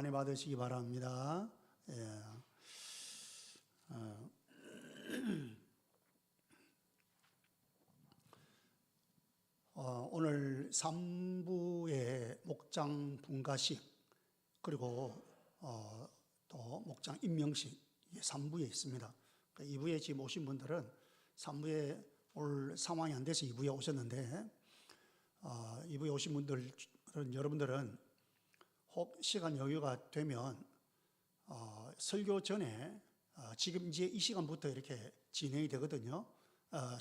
많이 받으시기 바랍니다. 예. 오늘 3부의 목장 분가식 그리고 또 목장 임명식 3부에 있습니다. 2부에 지금 오신 분들은 3부에 올 상황이 안 돼서 2부에 오셨는데 2부에 오신 분들은 여러분들은 혹 시간 여유가 되면 설교 전에 지금 이제 이 시간부터 이렇게 진행이 되거든요.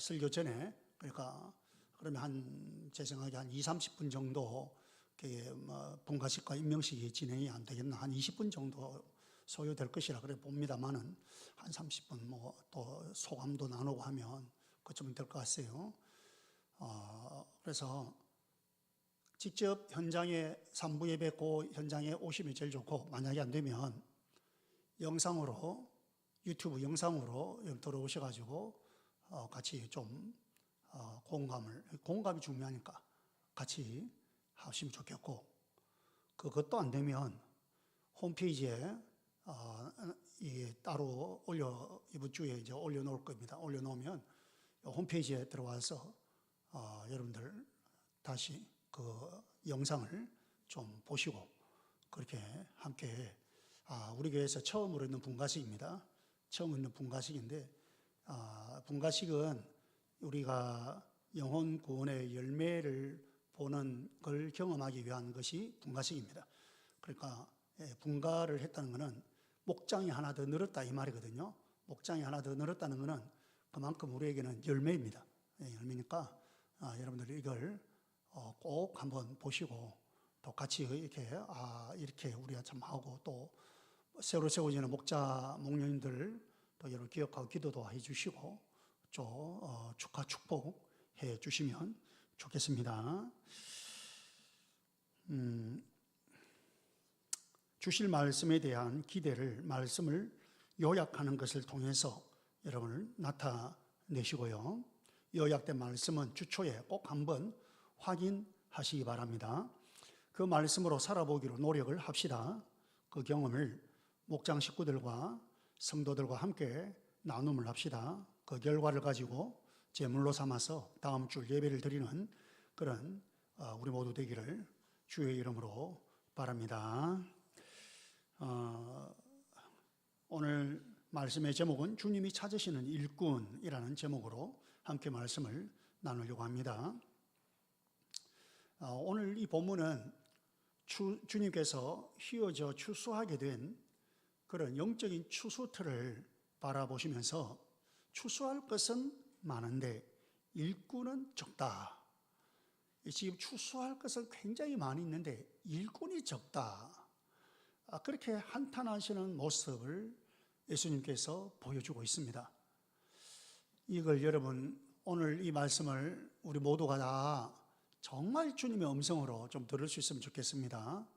설교 전에 그러니까 그러면 제 생각에 한 20-30분 정도 분가식과 임명식이 진행이 안 되겠나 한 20분 정도 소요될 것이라 그래 봅니다만은 한 30분 또 소감도 나누고 하면 그쯤 될 것 같아요. 그래서 직접 현장에 3부에 뵙고 현장에 오시면 제일 좋고, 만약에 안 되면 영상으로 유튜브 영상으로 들어오셔가지고 같이 좀 공감이 중요하니까 같이 하시면 좋겠고, 그것도 안 되면 홈페이지에 따로 이번 주에 이제 올려놓을 겁니다. 올려놓으면 홈페이지에 들어와서 여러분들 다시 그 영상을 좀 보시고 그렇게 함께 우리 교회에서 처음으로 있는 분가식입니다. 처음 있는 분가식인데 분가식은 우리가 영혼 구원의 열매를 보는 걸 경험하기 위한 것이 분가식입니다. 그러니까 분가를 했다는 것은 목장이 하나 더 늘었다 이 말이거든요. 목장이 하나 더 늘었다는 것은 그만큼 우리에게는 열매입니다. 열매니까 여러분들이 이걸 꼭 한번 보시고 또 같이 이렇게 우리가 참 하고 또 새로 세워지는 목녀님들 또 여러분 기억하고 기도도 해 주시고 또 축복해 주시면 좋겠습니다. 주실 말씀에 대한 말씀을 요약하는 것을 통해서 여러분을 나타내시고요. 요약된 말씀은 주초에 꼭 한번 확인하시기 바랍니다. 그 말씀으로 살아보기로 노력을 합시다. 그 경험을 목장 식구들과 성도들과 함께 나눔을 합시다. 그 결과를 가지고 제물로 삼아서 다음 주 예배를 드리는 그런 우리 모두 되기를 주의 이름으로 바랍니다. 오늘 말씀의 제목은 주님이 찾으시는 일꾼이라는 제목으로 함께 말씀을 나누려고 합니다. 오늘 이 본문은 주님께서 휘어져 추수하게 된 그런 영적인 추수틀을 바라보시면서 추수할 것은 많은데 일꾼은 적다. 지금 추수할 것은 굉장히 많이 있는데 일꾼이 적다. 그렇게 한탄하시는 모습을 예수님께서 보여주고 있습니다. 이걸 여러분 오늘 이 말씀을 우리 모두가 다 정말 주님의 음성으로 좀 들을 수 있으면 좋겠습니다.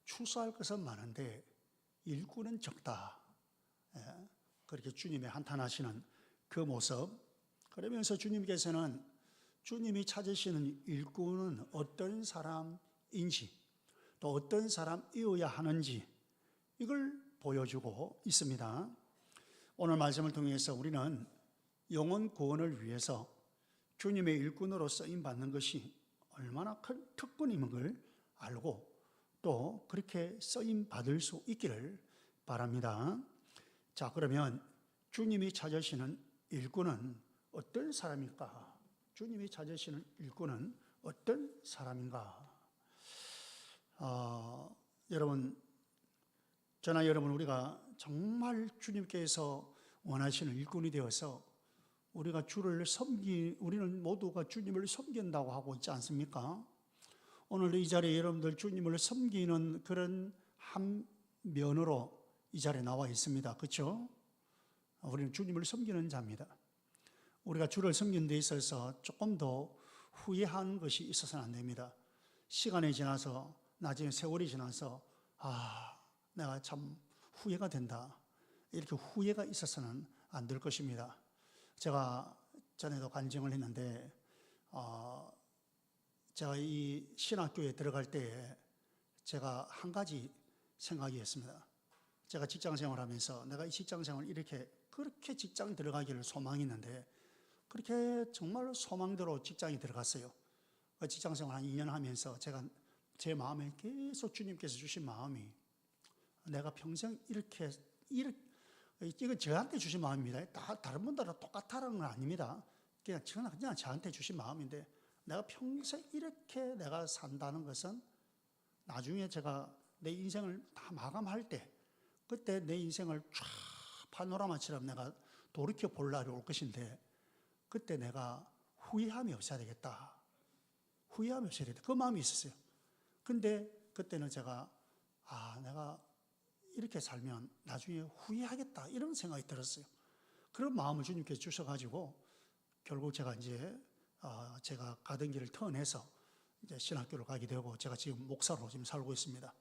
추수할 것은 많은데 일꾼은 적다. 그렇게 주님이 한탄하시는 그 모습. 그러면서 주님께서는 주님이 찾으시는 일꾼은 어떤 사람인지 또 어떤 사람이어야 하는지 이걸 보여주고 있습니다. 오늘 말씀을 통해서 우리는 영혼 구원을 위해서 주님의 일꾼으로 쓰임받는 것이 얼마나 큰 특권인 걸 알고 또 그렇게 쓰임받을 수 있기를 바랍니다. 자, 그러면 주님이 찾으시는 일꾼은 어떤 사람일까? 주님이 찾으시는 일꾼은 어떤 사람인가? 여러분, 저나 여러분 우리가 정말 주님께서 원하시는 일꾼이 되어서 우리가 우리는 모두가 주님을 섬긴다고 하고 있지 않습니까? 오늘 이 자리에 여러분들 주님을 섬기는 그런 한 면으로 이 자리에 나와 있습니다. 그렇죠? 우리는 주님을 섬기는 자입니다. 우리가 주를 섬기는 데 있어서 조금 더 후회한 것이 있어서는 안 됩니다. 시간이 지나서 나중에 세월이 지나서 내가 참 후회가 된다. 이렇게 후회가 있어서는 안 될 것입니다. 제가 전에도 간증을 했는데 제가 이 신학교에 들어갈 때에 제가 한 가지 생각이었습니다. 제가 직장 생활하면서 내가 이 직장 생활 이렇게 그렇게 직장 들어가기를 소망했는데 그렇게 정말 소망대로 직장에 들어갔어요. 직장 생활 한 2년 하면서 제가 제 마음에 계속 주님께서 주신 마음이 내가 평생 이렇게 이건 저한테 주신 마음입니다. 다른 분들은 똑같다는 건 아닙니다. 그냥 저한테 주신 마음인데 내가 평생 이렇게 내가 산다는 것은 나중에 제가 내 인생을 다 마감할 때 그때 내 인생을 쫙 파노라마처럼 내가 돌이켜 볼 날이 올 것인데 그때 내가 후회함이 없어야 되겠다. 후회함이 없어야 되겠다. 그 마음이 있었어요. 근데 그때는 제가 내가 이렇게 살면 나중에 후회하겠다 이런 생각이 들었어요. 그런 마음을 주님께서 주셔가지고 결국 제가 이제 제가 가던 길을 턴해서 이제 신학교를 가게 되고 제가 지금 목사로 지금 살고 있습니다.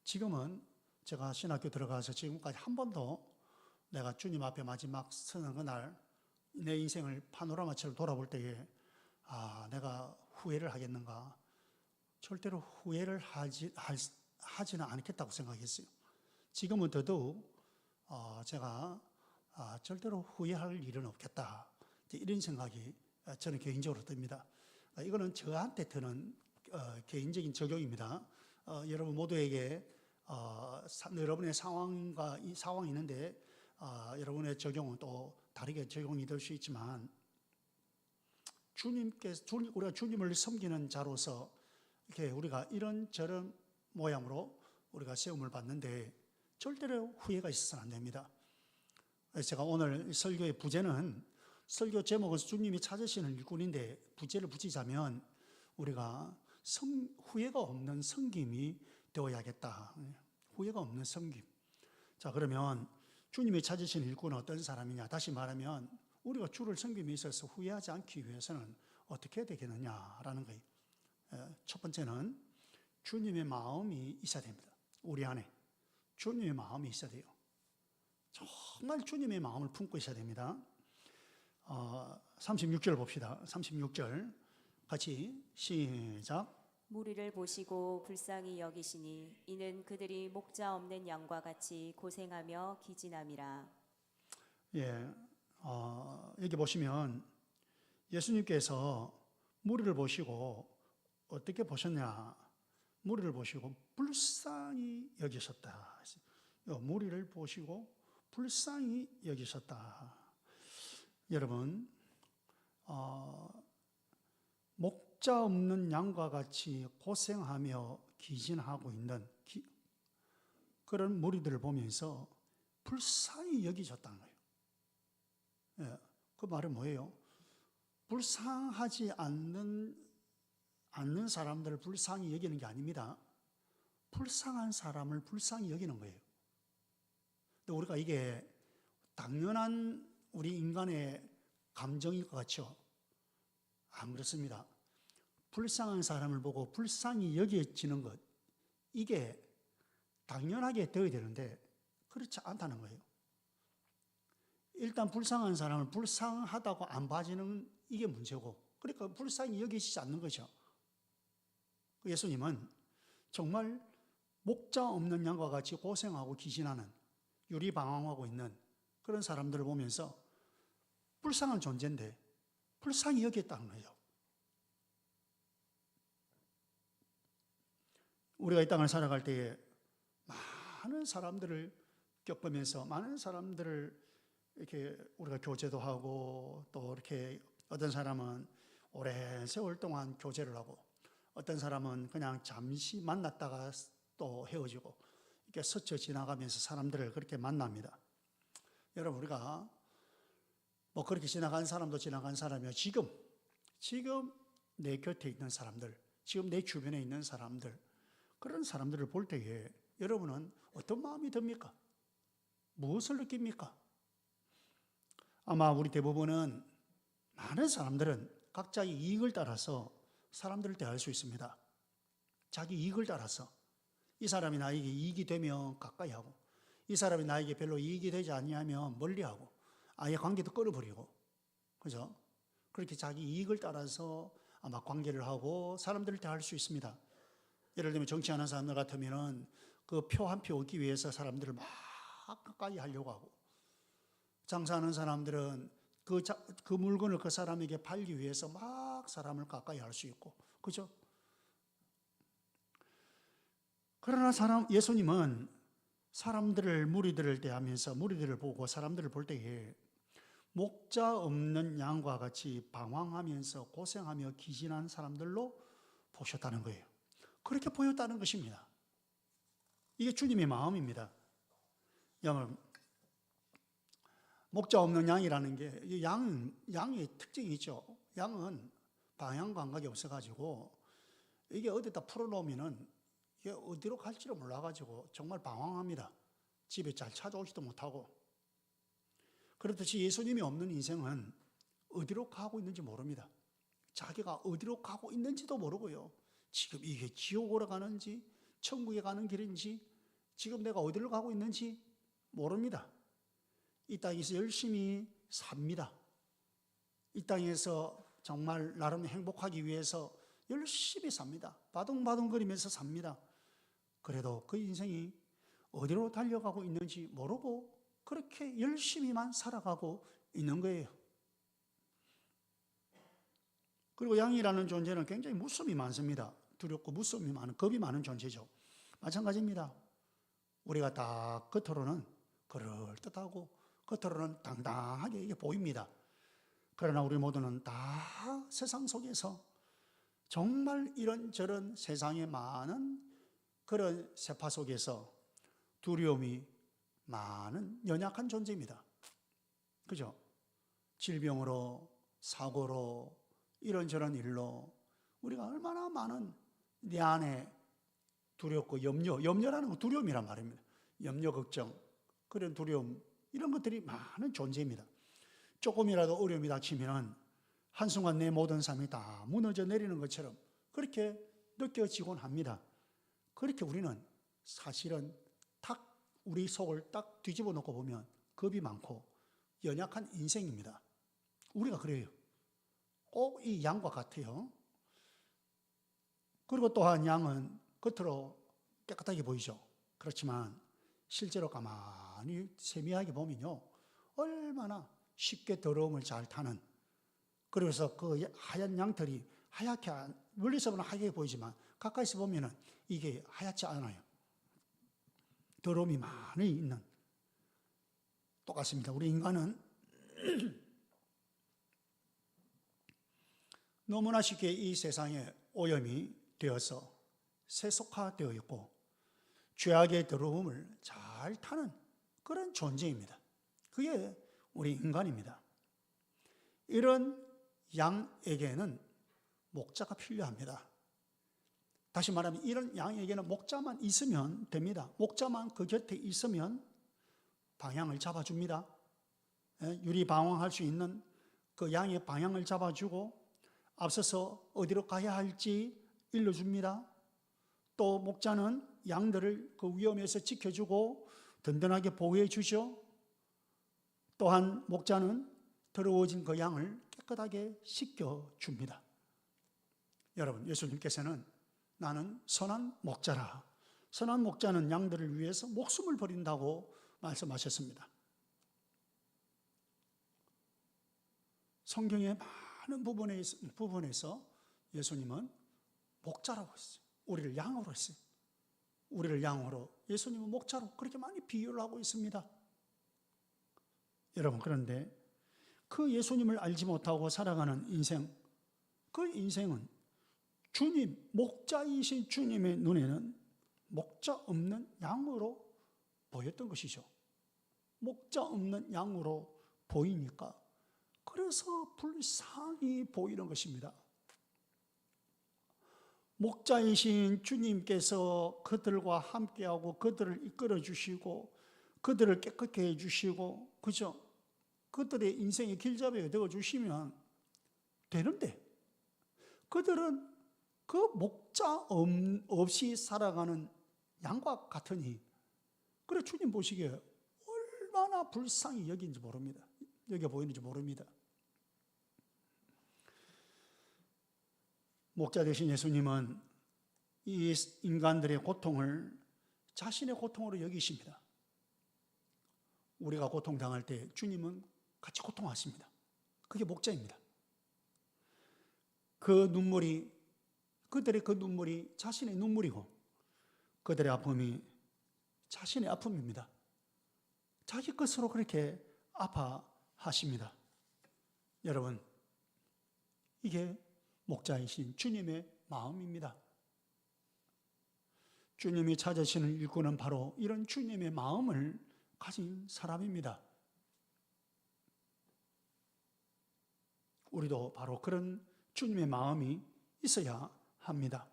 지금은 제가 신학교 들어가서 지금까지 한 번도 내가 주님 앞에 마지막 서는 그날 내 인생을 파노라마처럼 돌아볼 때에 내가 후회를 하겠는가? 절대로 후회를 하지는 않겠다고 생각했어요. 지금은 더더욱 제가 절대로 후회할 일은 없겠다. 이런 생각이 저는 개인적으로 듭니다. 이거는 저한테 드는 개인적인 적용입니다. 여러분 모두에게 여러분의 상황과 이 상황이 있는데 여러분의 적용은 또 다르게 적용이 될 수 있지만 우리가 주님을 섬기는 자로서 이렇게 우리가 이런저런 모양으로 우리가 세움을 받는데 절대로 후회가 있어서는 안 됩니다. 제가 오늘 설교의 부제는 설교 제목은 주님이 찾으시는 일꾼인데 부제를 붙이자면 우리가 후회가 없는 섬김이 되어야겠다. 후회가 없는 섬김. 자, 그러면 주님이 찾으신 일꾼은 어떤 사람이냐? 다시 말하면 우리가 주를 섬김에 있어서 후회하지 않기 위해서는 어떻게 되겠느냐라는 거예요. 첫 번째는 주님의 마음이 있어야 됩니다. 우리 안에 주님의 마음이 있어야 돼요. 정말 주님의 마음을 품고 있어야 됩니다. 36절 봅시다. 36절 같이 시작. 무리를 보시고 불쌍히 여기시니 이는 그들이 목자 없는 양과 같이 고생하며 기진함이라. 예, 여기 보시면 예수님께서 무리를 보시고 어떻게 보셨냐? 무리를 보시고 불쌍히 여기셨다. 무리를 보시고 불쌍히 여기셨다. 여러분, 목자 없는 양과 같이 고생하며 기진하고 있는 그런 무리들을 보면서 불쌍히 여기셨다는 거예요. 예, 그 말은 뭐예요? 불쌍하지 않는 사람들을 불쌍히 여기는 게 아닙니다. 불쌍한 사람을 불쌍히 여기는 거예요. 근데 우리가 이게 당연한 우리 인간의 감정일 것 같죠? 안 그렇습니다. 불쌍한 사람을 보고 불쌍히 여겨지는 것, 이게 당연하게 되어야 되는데 그렇지 않다는 거예요. 일단 불쌍한 사람을 불쌍하다고 안 봐주는 이게 문제고, 그러니까 불쌍히 여기시지 않는 거죠. 예수님은 정말 목자 없는 양과 같이 고생하고 기진하는, 유리방황하고 있는 그런 사람들을 보면서 불쌍한 존재인데 불쌍히 여겼다는 거예요. 우리가 이 땅을 살아갈 때에 많은 사람들을 겪으면서 많은 사람들을 이렇게 우리가 교제도 하고 또 이렇게 어떤 사람은 오랜 세월 동안 교제를 하고 어떤 사람은 그냥 잠시 만났다가 또 헤어지고 이렇게 스쳐 지나가면서 사람들을 그렇게 만납니다. 여러분, 우리가 뭐 그렇게 지나간 사람도 지나간 사람이요. 지금 내 곁에 있는 사람들, 지금 내 주변에 있는 사람들, 그런 사람들을 볼 때에 여러분은 어떤 마음이 듭니까? 무엇을 느낍니까? 아마 우리 대부분은 많은 사람들은 각자의 이익을 따라서 사람들을 대할 수 있습니다. 자기 이익을 따라서 이 사람이 나에게 이익이 되면 가까이 하고 이 사람이 나에게 별로 이익이 되지 아니하면 멀리하고 아예 관계도 끊어버리고, 그죠? 그렇게 자기 이익을 따라서 아마 관계를 하고 사람들을 대할 수 있습니다. 예를 들면 정치하는 사람들 같으면은 그 표 한 표 얻기 위해서 사람들을 막 가까이 하려고 하고, 장사하는 사람들은 그 물건을 그 사람에게 팔기 위해서 막 사람을 가까이 할 수 있고, 그죠? 그러나 예수님은 사람들을, 무리들을 대하면서 무리들을 보고 사람들을 볼 때에 목자 없는 양과 같이 방황하면서 고생하며 기진한 사람들로 보셨다는 거예요. 그렇게 보였다는 것입니다. 이게 주님의 마음입니다. 여러분, 목자 없는 양이라는 게 양의 특징이 있죠. 양은 방향 감각이 없어가지고 이게 어디다 풀어놓으면은 이게 어디로 갈지를 몰라가지고 정말 방황합니다. 집에 잘 찾아오지도 못하고. 그렇듯이 예수님이 없는 인생은 어디로 가고 있는지 모릅니다. 자기가 어디로 가고 있는지도 모르고요. 지금 이게 지옥으로 가는지 천국에 가는 길인지 지금 내가 어디로 가고 있는지 모릅니다. 이 땅에서 열심히 삽니다. 이 땅에서 정말 나름 행복하기 위해서 열심히 삽니다. 바둥바둥거리면서 삽니다. 그래도 그 인생이 어디로 달려가고 있는지 모르고 그렇게 열심히만 살아가고 있는 거예요. 그리고 양이라는 존재는 굉장히 무섭이 많습니다. 두렵고 무섭이 많은, 겁이 많은 존재죠. 마찬가지입니다. 우리가 다 겉으로는 그럴듯하고 겉으로는 당당하게 이게 보입니다. 그러나 우리 모두는 다 세상 속에서 정말 이런저런 세상에 많은 그런 세파 속에서 두려움이 많은 연약한 존재입니다. 그죠? 질병으로, 사고로, 이런저런 일로 우리가 얼마나 많은 내 안에 두렵고 염려라는 건 두려움이란 말입니다. 염려, 걱정, 그런 두려움, 이런 것들이 많은 존재입니다. 조금이라도 어려움이 닥치면 한순간 내 모든 삶이 다 무너져 내리는 것처럼 그렇게 느껴지곤 합니다. 그렇게 우리는 사실은 우리 속을 딱 뒤집어 놓고 보면 겁이 많고 연약한 인생입니다. 우리가 그래요. 꼭 이 양과 같아요. 그리고 또한 양은 겉으로 깨끗하게 보이죠. 그렇지만 실제로 가만히 세미하게 보면요, 얼마나 쉽게 더러움을 잘 타는, 그래서 그 하얀 양털이 하얗게, 멀리서 보면 하얗게 보이지만 가까이서 보면 이게 하얗지 않아요. 더러움이 많이 있는, 똑같습니다. 우리 인간은 너무나 쉽게 이 세상에 오염이 되어서 세속화되어 있고 죄악의 더러움을 잘 타는 그런 존재입니다. 그게 우리 인간입니다. 이런 양에게는 목자가 필요합니다. 다시 말하면 이런 양에게는 목자만 있으면 됩니다. 목자만 그 곁에 있으면 방향을 잡아줍니다. 유리방황할 수 있는 그 양의 방향을 잡아주고 앞서서 어디로 가야 할지 일러줍니다. 또 목자는 양들을 그 위험에서 지켜주고 든든하게 보호해 주죠. 또한 목자는 더러워진 그 양을 깨끗하게 씻겨줍니다. 여러분, 예수님께서는 나는 선한 목자라, 선한 목자는 양들을 위해서 목숨을 버린다고 말씀하셨습니다. 성경의 많은 부분에서 예수님은 목자라고 했어요. 우리를 양으로 했어요. 우리를 양으로, 예수님은 목자로 그렇게 많이 비유를 하고 있습니다. 여러분, 그런데 그 예수님을 알지 못하고 살아가는 인생, 그 인생은 주님, 목자이신 주님의 눈에는 목자 없는 양으로 보였던 것이죠. 목자 없는 양으로 보이니까 그래서 불쌍히 보이는 것입니다. 목자이신 주님께서 그들과 함께하고 그들을 이끌어 주시고 그들을 깨끗게 해주시고, 그죠? 그들의 인생의 길잡이가 되어주시면 되는데 그들은 그 목자 없이 살아가는 양과 같으니, 그래 주님 보시기에 얼마나 불쌍히 여기는지 모릅니다. 여겨 보이는지 모릅니다. 목자 되신 예수님은 이 인간들의 고통을 자신의 고통으로 여기십니다. 우리가 고통당할 때 주님은 같이 고통하십니다. 그게 목자입니다. 그들의 그 눈물이 자신의 눈물이고 그들의 아픔이 자신의 아픔입니다. 자기 것으로 그렇게 아파하십니다. 여러분, 이게 목자이신 주님의 마음입니다. 주님이 찾으시는 일꾼은 바로 이런 주님의 마음을 가진 사람입니다. 우리도 바로 그런 주님의 마음이 있어야 합니다.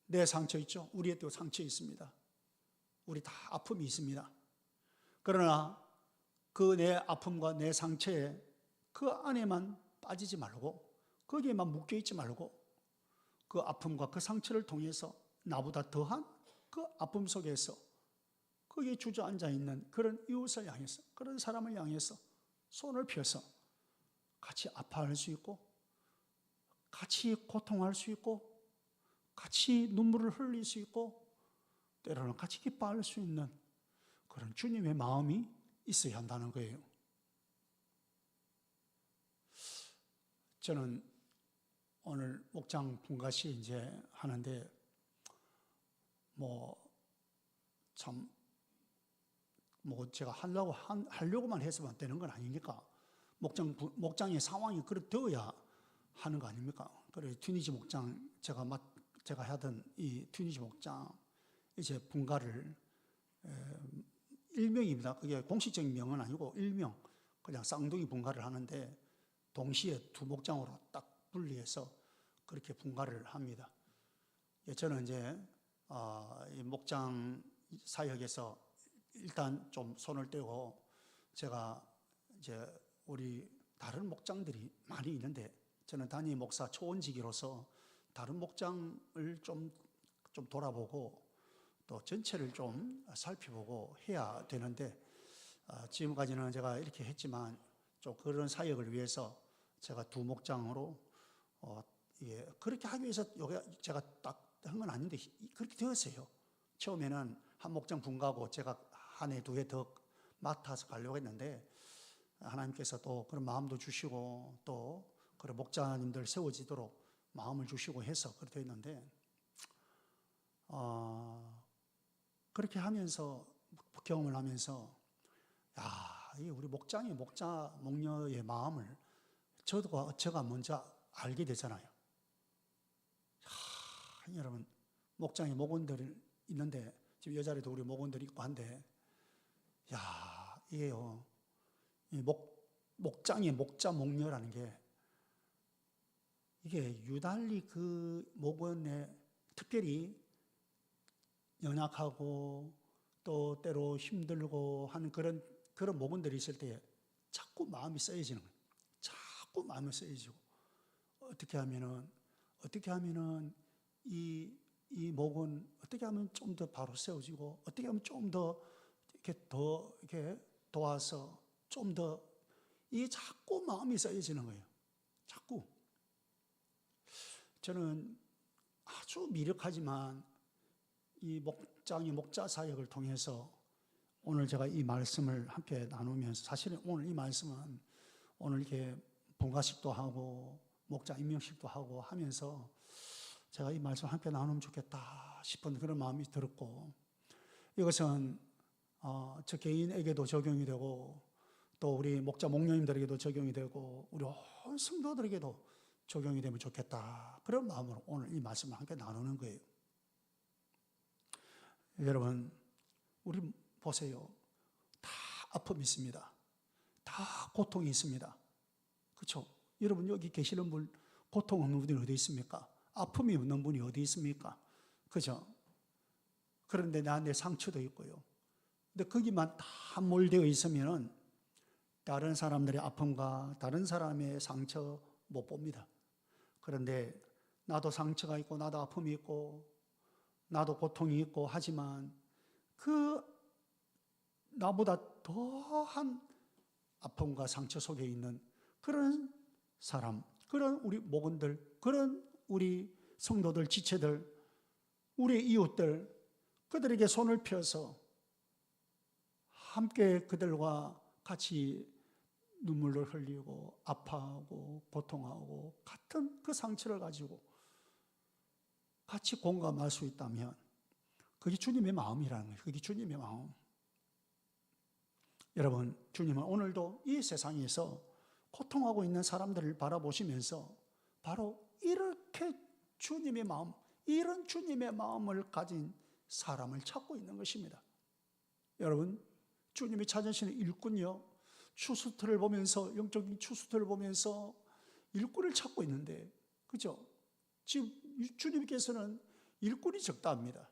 내 상처 있죠? 우리의 또 상처 있습니다. 우리 다 아픔이 있습니다. 그러나 그 내 아픔과 내 상처에 그 안에만 빠지지 말고 거기에만 묶여있지 말고 그 아픔과 그 상처를 통해서 나보다 더한 그 아픔 속에서 거기에 주저앉아 있는 그런 이웃을 향해서 그런 사람을 향해서 손을 펴서 같이 아파할 수 있고 같이 고통할 수 있고 같이 눈물을 흘릴 수 있고 때로는 같이 기뻐할 수 있는 그런 주님의 마음이 있어야 한다는 거예요. 저는 오늘 목장 분가시 이제 하는데 제가 하려고만 해서만 되는 건 아니니까 목장의 상황이 그렇게 되어야 하는 거 아닙니까? 그래 튀니지 목장 제가 하던 이 튀니지 목장 이제 분가를 일명입니다. 그게 공식적인 명은 아니고 일명 그냥 쌍둥이 분가를 하는데 동시에 두 목장으로 딱 분리해서 그렇게 분가를 합니다. 저는 이제 이 목장 사역에서 일단 좀 손을 떼고 제가 이제 우리 다른 목장들이 많이 있는데 저는 담임 목사 초원지기로서 다른 목장을 좀 돌아보고 또 전체를 좀 살펴보고 해야 되는데 지금까지는 제가 이렇게 했지만 좀 그런 사역을 위해서 제가 두 목장으로 그렇게 하기 위해서 제가 딱 한 건 아닌데 그렇게 되었어요. 처음에는 한 목장 분가고 제가 한 해 두 해 더 맡아서 가려고 했는데 하나님께서 또 그런 마음도 주시고 또 그런 목자님들 세워지도록 마음을 주시고 해서 그렇게 했는데 그렇게 하면서 경험을 하면서 이 우리 목장의 목녀의 마음을 제가 먼저 알게 되잖아요. 여러분 목장에 목원들 있는데 지금 여자리도 우리 목원들이 있고 한데 이게요 이 목장의 목자 목녀라는 게 이게 유달리 그 목원에 특별히 연약하고 또 때로 힘들고 하는 그런 목원들이 있을 때 자꾸 마음이 쓰여지는 거예요. 자꾸 마음이 쓰여지고 어떻게 하면은 이 목은 어떻게 하면 좀 더 바로 세워지고 어떻게 하면 좀 더 이렇게 도와서 좀 더 이게 자꾸 마음이 쓰여지는 거예요. 자꾸 저는 아주 미력하지만 이 목장의 목자 사역을 통해서 오늘 제가 이 말씀을 함께 나누면서 사실은 오늘 이 말씀은 오늘 이렇게 분가식도 하고 목자 임명식도 하고 하면서 제가 이 말씀 함께 나누면 좋겠다 싶은 그런 마음이 들었고 이것은 저 개인에게도 적용이 되고 또 우리 목자 목녀님들에게도 적용이 되고 우리 온 성도들에게도 적용이 되면 좋겠다 그런 마음으로 오늘 이 말씀을 함께 나누는 거예요. 여러분 우리 보세요. 다 아픔이 있습니다. 다 고통이 있습니다. 그렇죠? 여러분 여기 계시는 분 고통 없는 분이 어디 있습니까? 아픔이 없는 분이 어디 있습니까? 그죠? 그런데 내 상처도 있고요. 근데 거기만 다 몰되어 있으면 다른 사람들의 아픔과 다른 사람의 상처 못 봅니다. 그런데 나도 상처가 있고 나도 아픔이 있고 나도 고통이 있고 하지만 그 나보다 더한 아픔과 상처 속에 있는 그런 사람, 그런 우리 목원들, 그런 우리 성도들, 지체들 우리의 이웃들, 그들에게 손을 펴서 함께 그들과 같이 눈물을 흘리고 아파하고 고통하고 같은 그 상처를 가지고 같이 공감할 수 있다면 그게 주님의 마음이라는 거예요. 그게 주님의 마음. 여러분, 주님은 오늘도 이 세상에서 고통하고 있는 사람들을 바라보시면서 바로 이렇게 주님의 마음, 이런 주님의 마음을 가진 사람을 찾고 있는 것입니다. 여러분, 주님이 찾으시는 일꾼요, 추수틀을 보면서, 영적인 추수틀을 보면서 일꾼을 찾고 있는데, 그죠? 지금 주님께서는 일꾼이 적다 합니다.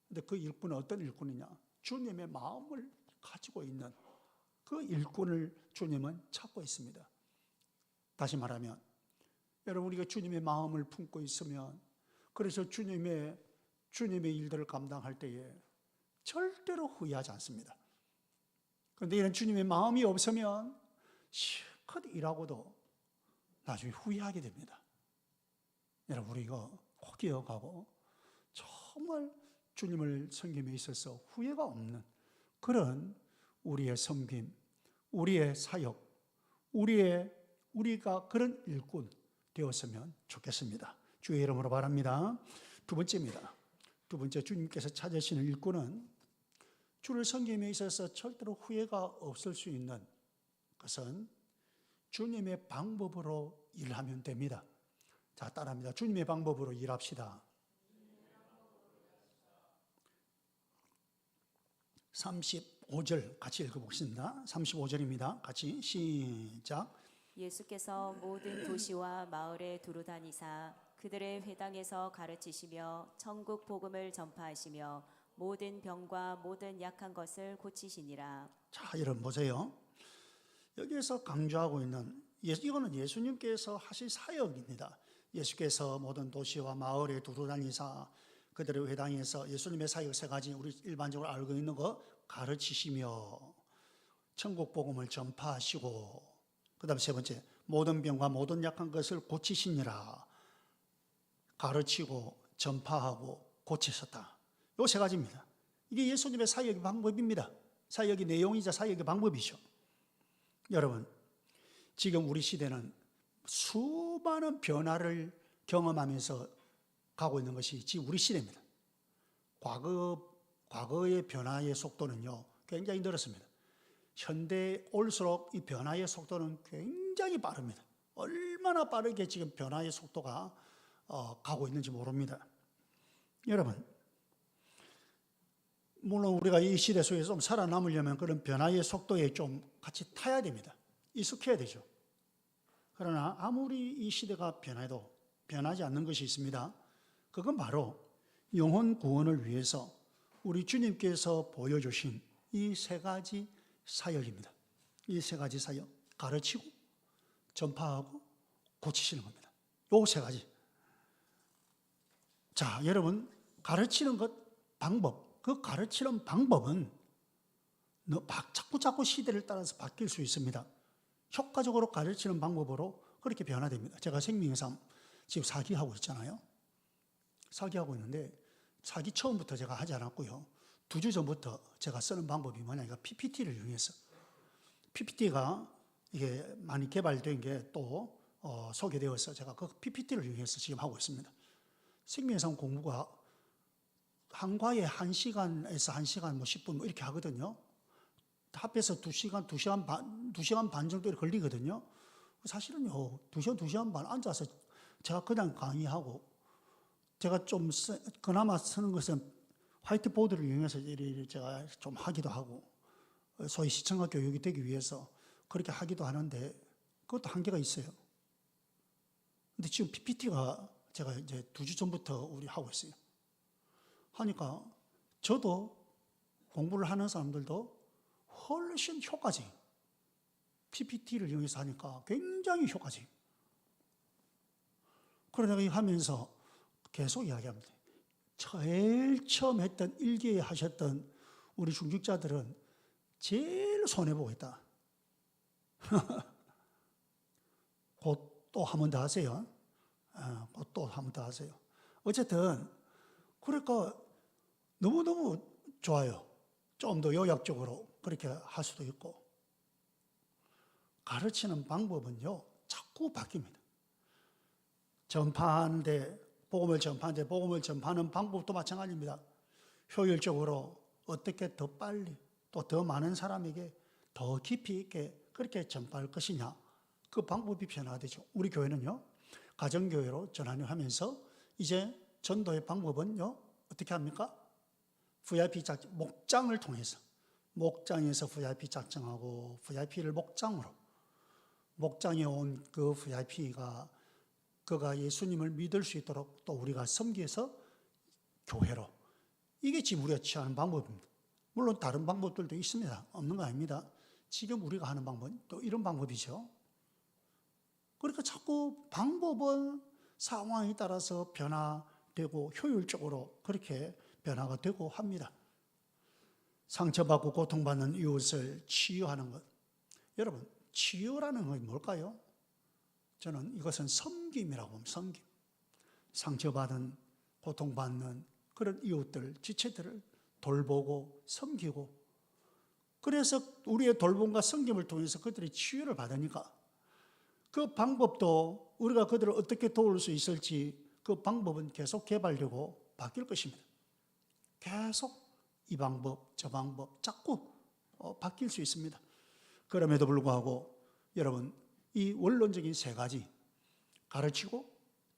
근데 그 일꾼은 어떤 일꾼이냐? 주님의 마음을 가지고 있는 그 일꾼을 주님은 찾고 있습니다. 다시 말하면, 여러분, 우리가 주님의 마음을 품고 있으면, 그래서 주님의 일들을 감당할 때에 절대로 후회하지 않습니다. 그런데 이런 주님의 마음이 없으면 실컷 일하고도 나중에 후회하게 됩니다. 여러분, 우리 이거 꼭 기억하고 정말 주님을 섬김에 있어서 후회가 없는 그런 우리의 섬김, 우리의 사역, 우리가 그런 일꾼 되었으면 좋겠습니다. 주의 이름으로 바랍니다. 두 번째입니다. 두 번째, 주님께서 찾으시는 일꾼은 주를 섬김에 있어서 절대로 후회가 없을 수 있는 것은 주님의 방법으로 일하면 됩니다. 자, 따라합니다. 주님의 방법으로 일합시다. 35절 같이 읽어보겠습니다. 35절입니다. 같이 시작. 예수께서 모든 도시와 마을에 두루 다니사 그들의 회당에서 가르치시며 천국 복음을 전파하시며 모든 병과 모든 약한 것을 고치시니라. 자, 여러분 보세요. 여기에서 강조하고 있는 이거는 예수님께서 하신 사역입니다. 예수께서 모든 도시와 마을에 두루 다니사 그들의 회당에서 예수님의 사역 세 가지 우리 일반적으로 알고 있는 거 가르치시며 천국 복음을 전파하시고, 그 다음에 세 번째, 모든 병과 모든 약한 것을 고치시니라. 가르치고 전파하고 고치셨다. 이 세 가지입니다. 이게 예수님의 사역의 방법입니다. 사역의 내용이자 사역의 방법이죠. 여러분, 지금 우리 시대는 수많은 변화를 경험하면서 가고 있는 것이 지금 우리 시대입니다. 과거의 변화의 속도는요, 굉장히 늘었습니다. 현대에 올수록 이 변화의 속도는 굉장히 빠릅니다. 얼마나 빠르게 지금 변화의 속도가 가고 있는지 모릅니다. 여러분, 물론 우리가 이 시대 속에서 좀 살아남으려면 그런 변화의 속도에 좀 같이 타야 됩니다. 익숙해야 되죠. 그러나 아무리 이 시대가 변해도 변하지 않는 것이 있습니다. 그건 바로 영혼 구원을 위해서 우리 주님께서 보여주신 이 세 가지 사역입니다. 이 세 가지 사역, 가르치고 전파하고 고치시는 겁니다. 요 세 가지. 자, 여러분, 가르치는 것 방법, 그 가르치는 방법은 자꾸 시대를 따라서 바뀔 수 있습니다. 효과적으로 가르치는 방법으로 그렇게 변화됩니다. 제가 생명의 삶 지금 사기하고 있잖아요. 사기하고 있는데 사기 처음부터 제가 하지 않았고요. 2주 전부터 제가 쓰는 방법이 뭐냐, PPT를 이용해서. PPT가 이게 많이 개발된 게 또 소개되어서 제가 그 PPT를 이용해서 지금 하고 있습니다. 생명의 삶 공부가 한과에 1시간에서 1시간 10분 이렇게 하거든요. 합해서 2시간 반 정도 걸리거든요. 사실은요, 2시간 반 앉아서 제가 그냥 강의하고, 제가 좀 그나마 쓰는 것은 화이트보드를 이용해서 제가 좀 하기도 하고, 소위 시청각 교육이 되기 위해서 그렇게 하기도 하는데, 그것도 한계가 있어요. 근데 지금 PPT가 제가 이제 2주 전부터 우리 하고 있어요. 하니까 저도 공부를 하는 사람들도 훨씬 효과적이에요. PPT를 이용해서 하니까 굉장히 효과적이에요. 그러다가 하면서 계속 이야기합니다. 제일 처음 했던 일기에 하셨던 우리 중직자들은 제일 손해보고 있다. 곧 또 한 번 더 하세요. 곧 또 한 번 더 하세요. 어쨌든 그러니까 너무너무 좋아요. 좀 더 요약적으로 그렇게 할 수도 있고. 가르치는 방법은요, 자꾸 바뀝니다. 복음을 전파하는 방법도 마찬가지입니다. 효율적으로 어떻게 더 빨리 또 더 많은 사람에게 더 깊이 있게 그렇게 전파할 것이냐, 그 방법이 변화되죠. 우리 교회는요, 가정교회로 전환을 하면서 이제 전도의 방법은요, 어떻게 합니까? VIP 작정, 목장을 통해서, 목장에서 VIP 작정하고 VIP를 목장으로, 목장에 온 그 VIP가 그가 예수님을 믿을 수 있도록 또 우리가 섬기해서 교회로, 이게 지금 우리가 취하는 방법입니다. 물론 다른 방법들도 있습니다. 없는 거 아닙니다. 지금 우리가 하는 방법은 또 이런 방법이죠. 그러니까 자꾸 방법은 상황에 따라서 변화되고 효율적으로 그렇게 변화가 되고 합니다. 상처받고 고통받는 이웃을 치유하는 것. 여러분, 치유라는 건 뭘까요? 저는 이것은 섬김이라고 봅니다. 섬김. 상처받은, 고통받는 그런 이웃들, 지체들을 돌보고 섬기고, 그래서 우리의 돌봄과 섬김을 통해서 그들이 치유를 받으니까 그 방법도 우리가 그들을 어떻게 도울 수 있을지 그 방법은 계속 개발되고 바뀔 것입니다. 계속 이 방법, 저 방법 자꾸 바뀔 수 있습니다. 그럼에도 불구하고 여러분, 이 원론적인 세 가지, 가르치고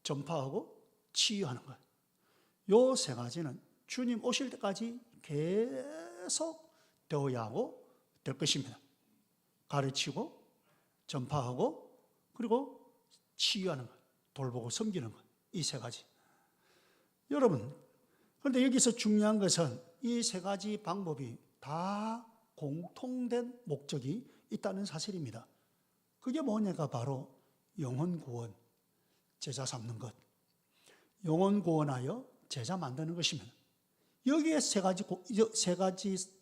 전파하고 치유하는 것, 요 세 가지는 주님 오실 때까지 계속 되어야 하고 될 것입니다. 가르치고 전파하고 그리고 치유하는 것, 돌보고 섬기는 것, 이 세 가지. 여러분, 그런데 여기서 중요한 것은 이 세 가지 방법이 다 공통된 목적이 있다는 사실입니다. 그게 뭐냐가 바로 영혼 구원, 제자 삼는 것, 영혼 구원하여 제자 만드는 것입니다. 여기에 세 가지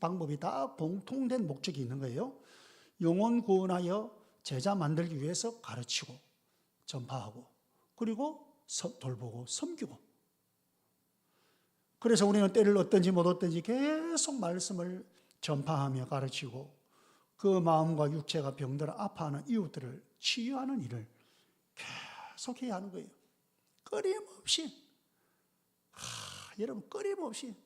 방법이 다 공통된 목적이 있는 거예요. 영혼 구원하여 제자 만들기 위해서 가르치고 전파하고 그리고 돌보고 섬기고. 그래서 우리는 때를 얻든지 못 얻든지 계속 말씀을 전파하며 가르치고 그 마음과 육체가 병들어 아파하는 이웃들을 치유하는 일을 계속해야 하는 거예요. 끊임없이. 여러분, 끊임없이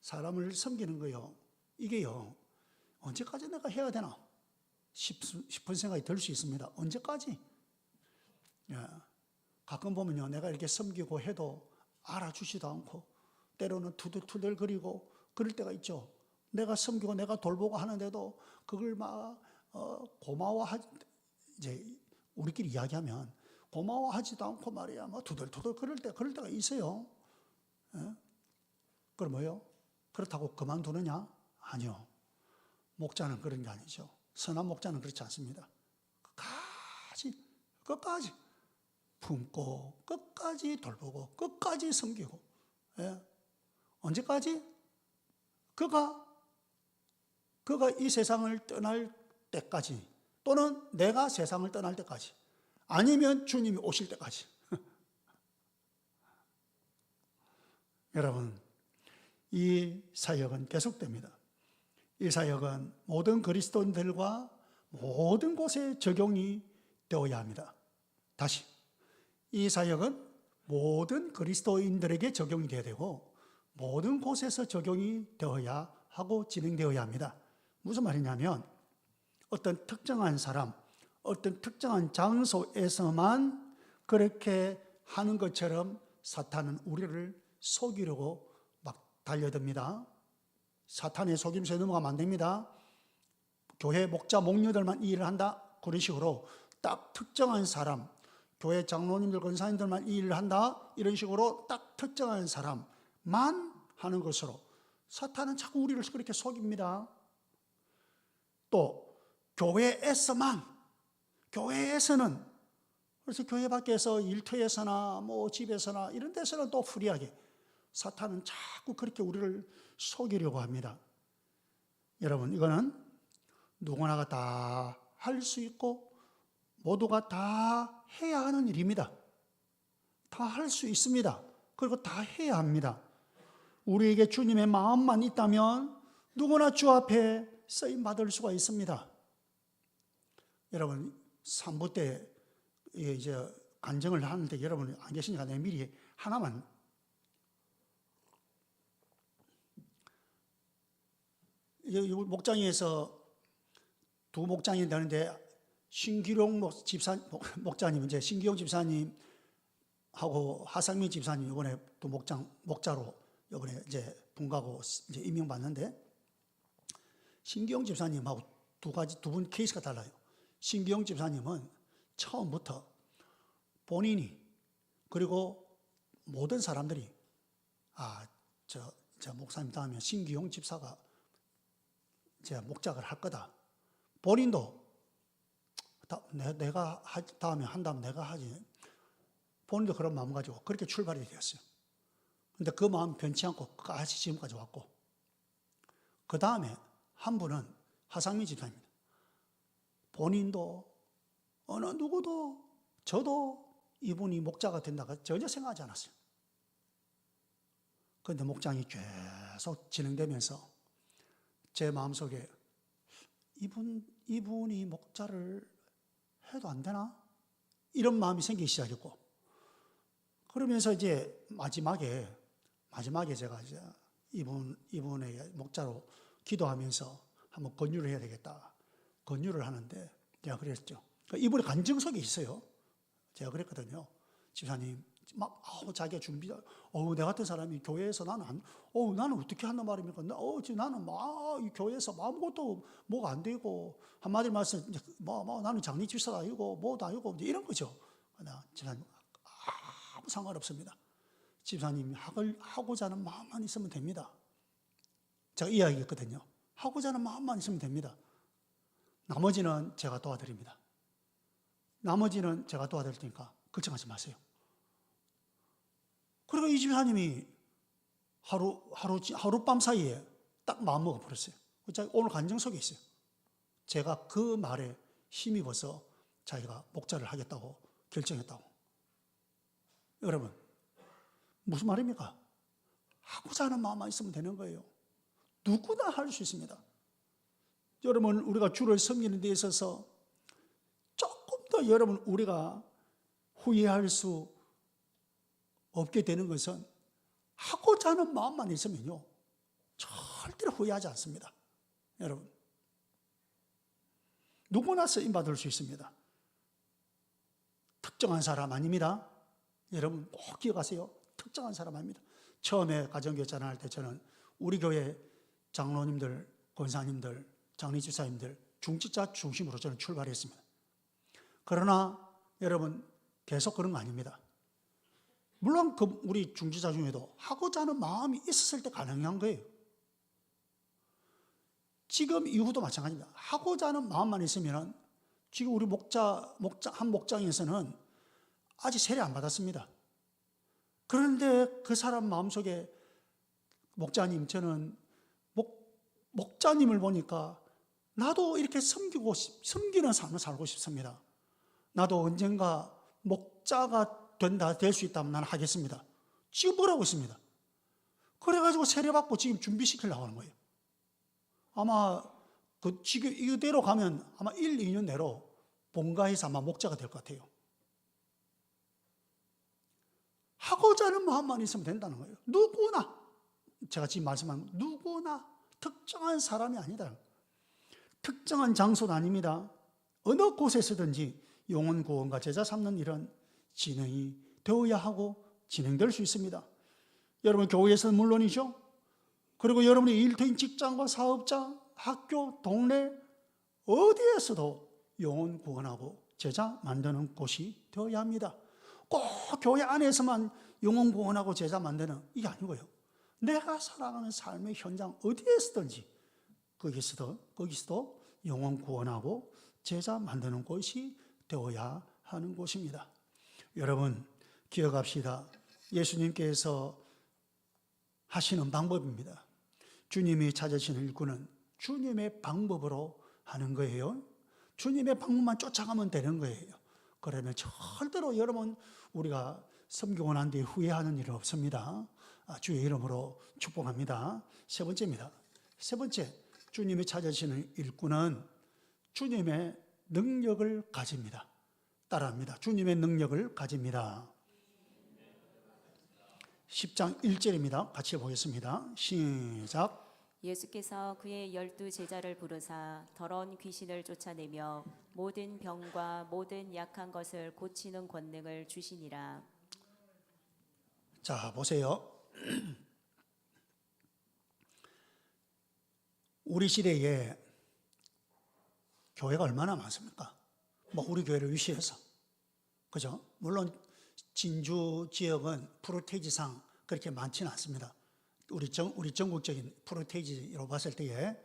사람을 섬기는 거요, 이게요, 언제까지 내가 해야 되나 싶은 생각이 들 수 있습니다. 언제까지? 가끔 보면요, 내가 이렇게 섬기고 해도 알아주지도 않고 때로는 투덜투덜거리고 그럴 때가 있죠. 내가 섬기고 내가 돌보고 하는데도 그걸 막 이제 우리끼리 이야기하면 고마워하지도 않고 말이야, 뭐 투덜투덜 그럴 때가 있어요. 그럼 뭐요? 그렇다고 그만두느냐? 아니요. 목자는 그런 게 아니죠. 선한 목자는 그렇지 않습니다. 끝까지 품고 끝까지 돌보고 끝까지 섬기고. 언제까지? 그가 이 세상을 떠날 때까지, 또는 내가 세상을 떠날 때까지, 아니면 주님이 오실 때까지. 여러분, 이 사역은 계속됩니다. 이 사역은 모든 그리스도인들과 모든 곳에 적용이 되어야 합니다. 다시, 이 사역은 모든 그리스도인들에게 적용이 되어야 되고 모든 곳에서 적용이 되어야 하고 진행되어야 합니다. 무슨 말이냐면 어떤 특정한 사람, 어떤 특정한 장소에서만 그렇게 하는 것처럼 사탄은 우리를 속이려고 막 달려듭니다. 사탄의 속임수에 넘어가면 안 됩니다. 교회 목자, 목녀들만 이 일을 한다, 그런 식으로 딱 특정한 사람, 교회 장로님들, 권사님들만 이 일을 한다, 이런 식으로 딱 특정한 사람만 하는 것으로 사탄은 자꾸 우리를 그렇게 속입니다. 또 교회에서는, 그래서 교회 밖에서 일터에서나 뭐 집에서나 이런 데서는 또 프리하게 사탄은 자꾸 그렇게 우리를 속이려고 합니다. 여러분, 이거는 누구나가 다 할 수 있고 모두가 다 해야 하는 일입니다. 다 할 수 있습니다. 그리고 다 해야 합니다. 우리에게 주님의 마음만 있다면 누구나 주 앞에 쓰임 받을 수가 있습니다. 여러분 3부 때 이제 간증을 하는데 여러분 안 계시니까 내가 미리 하나만, 목장에서 두 목장이 되는데 신기룡 목자님, 이제 신기용 집사님하고 하상민 집사님 이번에 또 목자로 이번에 이제 분가고 이제 임명받는데, 신기용 집사님하고 두 분 케이스가 달라요. 신기용 집사님은 처음부터 본인이 그리고 모든 사람들이 저 목사님 다음에 신기용 집사가 제 목작을 할 거다. 본인도 내가 다음에 한다면 내가 하지. 본인도 그런 마음 가지고 그렇게 출발이 되었어요. 근데 그 마음 변치 않고 끝까지 지금까지 왔고, 그 다음에 한 분은 하상민 집사입니다. 본인도 어느 누구도 저도 이분이 목자가 된다고 전혀 생각하지 않았어요. 그런데 목장이 계속 진행되면서 제 마음속에 이분이 목자를 해도 안 되나? 이런 마음이 생기기 시작했고, 그러면서 이제 마지막에 제가 이제 이분의 목자로 기도하면서 한번 권유를 해야 되겠다. 권유를 하는데 제가 그랬죠. 이분의 간증석이 있어요. 제가 그랬거든요. 집사님, 막 자기가 내 같은 사람이 교회에서 나는 어떻게 한단 말입니까? 지금 나는 이 교회에서 아무것도 뭐가 안 되고, 한마디로 말씀 나는 장례 집사도 아니고 뭐도 아니고 이런 거죠. 집사님, 아무 상관없습니다. 집사님이 하고자 하는 마음만 있으면 됩니다. 제가 이야기했거든요. 하고자 하는 마음만 있으면 됩니다. 나머지는 제가 도와드립니다. 나머지는 제가 도와드릴 테니까 걱정하지 마세요. 그리고 이 집사님이 하룻밤 사이에 딱 마음 먹어버렸어요. 오늘 간증석에 있어요. 제가 그 말에 힘입어서 자기가 목자를 하겠다고 결정했다고. 여러분, 무슨 말입니까? 하고자 하는 마음만 있으면 되는 거예요. 누구나 할 수 있습니다. 여러분, 우리가 주를 섬기는 데 있어서 조금 더 여러분 우리가 후회할 수 없게 되는 것은 하고자 하는 마음만 있으면요, 절대로 후회하지 않습니다. 여러분, 누구나 쓰임받을 수 있습니다. 특정한 사람 아닙니다. 여러분 꼭 기억하세요. 특정한 사람 아닙니다. 처음에 가정교회 전환할 때 저는 우리 교회 장로님들, 권사님들, 장례집사님들, 중직자 중심으로 저는 출발했습니다. 그러나 여러분 계속 그런 거 아닙니다. 물론 우리 중직자 중에도 하고자 하는 마음이 있었을 때 가능한 거예요. 지금 이후도 마찬가지입니다. 하고자 하는 마음만 있으면, 지금 우리 한 목장에서는 아직 세례 안 받았습니다. 그런데 그 사람 마음속에 목자님, 저는 목자님을 보니까 나도 이렇게 섬기는 삶을 살고 싶습니다. 나도 언젠가 목자가 될 수 있다면 나는 하겠습니다. 지금 뭐라고 있습니다. 그래가지고 세례받고 지금 준비시키려고 하는 거예요. 아마 지금 이대로 가면 아마 1, 2년 내로 본가에서 아마 목자가 될 것 같아요. 하고자 하는 마음만 있으면 된다는 거예요. 누구나, 제가 지금 말씀한 누구나, 특정한 사람이 아니다. 특정한 장소도 아닙니다. 어느 곳에서든지 영혼 구원과 제자 삼는 일은 진행이 되어야 하고 진행될 수 있습니다. 여러분 교회에서는 물론이죠. 그리고 여러분의 일터인 직장과 사업장, 학교, 동네 어디에서도 영혼 구원하고 제자 만드는 곳이 되어야 합니다. 꼭 교회 안에서만 영혼 구원하고 제자 만드는 이게 아니고요. 내가 살아가는 삶의 현장 어디에서든지 거기서도 영혼 구원하고 제자 만드는 곳이 되어야 하는 곳입니다. 여러분 기억합시다. 예수님께서 하시는 방법입니다. 주님이 찾으시는 일꾼은 주님의 방법으로 하는 거예요. 주님의 방법만 쫓아가면 되는 거예요. 그러면 절대로 여러분 우리가 섬기고 난 뒤에 후회하는 일은 없습니다. 주의 이름으로 축복합니다. 세 번째입니다. 세 번째, 주님이 찾으시는 일꾼은 주님의 능력을 가집니다. 따라합니다. 주님의 능력을 가집니다. 10장 1절입니다. 같이 보겠습니다. 시작. 예수께서 그의 12제자를 부르사 더러운 귀신을 쫓아내며 모든 병과 모든 약한 것을 고치는 권능을 주시니라. 자, 보세요. 우리 시대에 교회가 얼마나 많습니까? 뭐 우리 교회를 위시해서, 그죠? 물론 진주 지역은 프로테이지상 그렇게 많지는 않습니다. 우리 전국적인 프로테이지로 봤을 때에.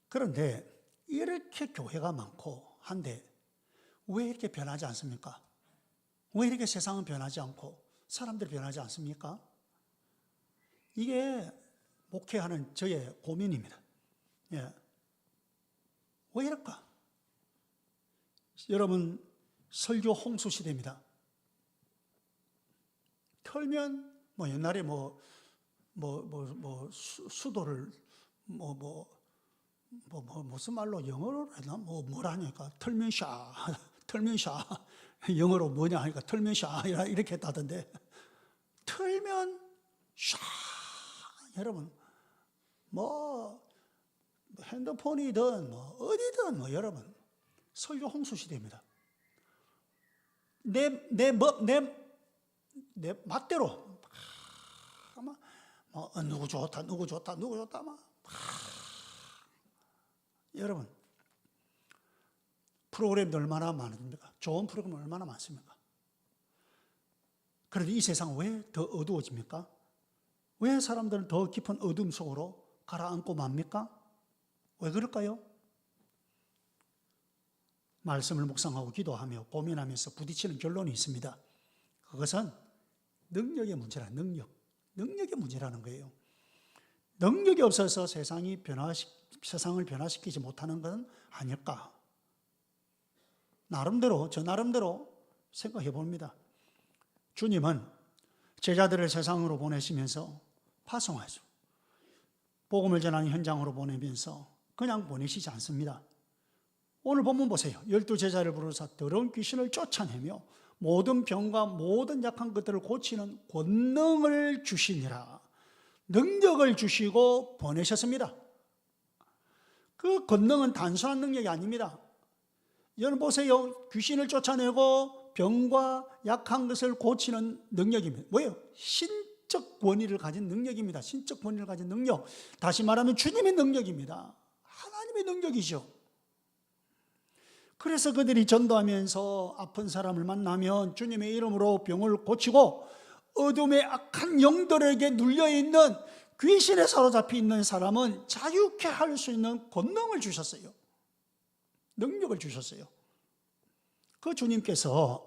그런데 이렇게 교회가 많고 한데 왜 이렇게 변하지 않습니까? 왜 이렇게 세상은 변하지 않고 사람들이 변하지 않습니까? 이게 목회하는 저의 고민입니다. 예. 왜 이럴까? 여러분, 설교 홍수 시대입니다. 털면 뭐 옛날에 수도를 무슨 말로 영어로 했나? 뭐라 하니까 털면 샤 털면 샤 영어로 뭐냐 하니까 털면 샤 이렇게 했다던데, 털면 샤. 여러분, 뭐 핸드폰이든 뭐 어디든 여러분, 설교 홍수 시대입니다. 내 맛대로 누구 좋다 여러분, 프로그램도 얼마나 많습니까? 좋은 프로그램 얼마나 많습니까? 그런데 이 세상 왜 더 어두워집니까? 왜 사람들은 더 깊은 어둠 속으로 가라앉고 맙니까? 왜 그럴까요? 말씀을 묵상하고 기도하며 고민하면서 부딪히는 결론이 있습니다. 그것은 능력의 문제라는 거예요. 능력이 없어서 세상을 변화시키지 못하는 건 아닐까? 저 나름대로 생각해 봅니다. 주님은 제자들을 세상으로 보내시면서 파송하죠. 복음을 전하는 현장으로 보내면서 그냥 보내시지 않습니다. 오늘 본문 보세요. 12제자를 부르사 더러운 귀신을 쫓아내며 모든 병과 모든 약한 것들을 고치는 권능을 주시니라. 능력을 주시고 보내셨습니다. 그 권능은 단순한 능력이 아닙니다. 여러분 보세요. 귀신을 쫓아내고 병과 약한 것을 고치는 능력입니다. 뭐예요? 신적 권위를 가진 능력입니다. 신적 권위를 가진 능력. 다시 말하면 주님의 능력입니다. 하나님의 능력이죠. 그래서 그들이 전도하면서 아픈 사람을 만나면 주님의 이름으로 병을 고치고, 어둠의 악한 영들에게 눌려있는, 귀신에 사로잡혀 있는 사람은 자유케 할 수 있는 권능을 주셨어요. 능력을 주셨어요. 그 주님께서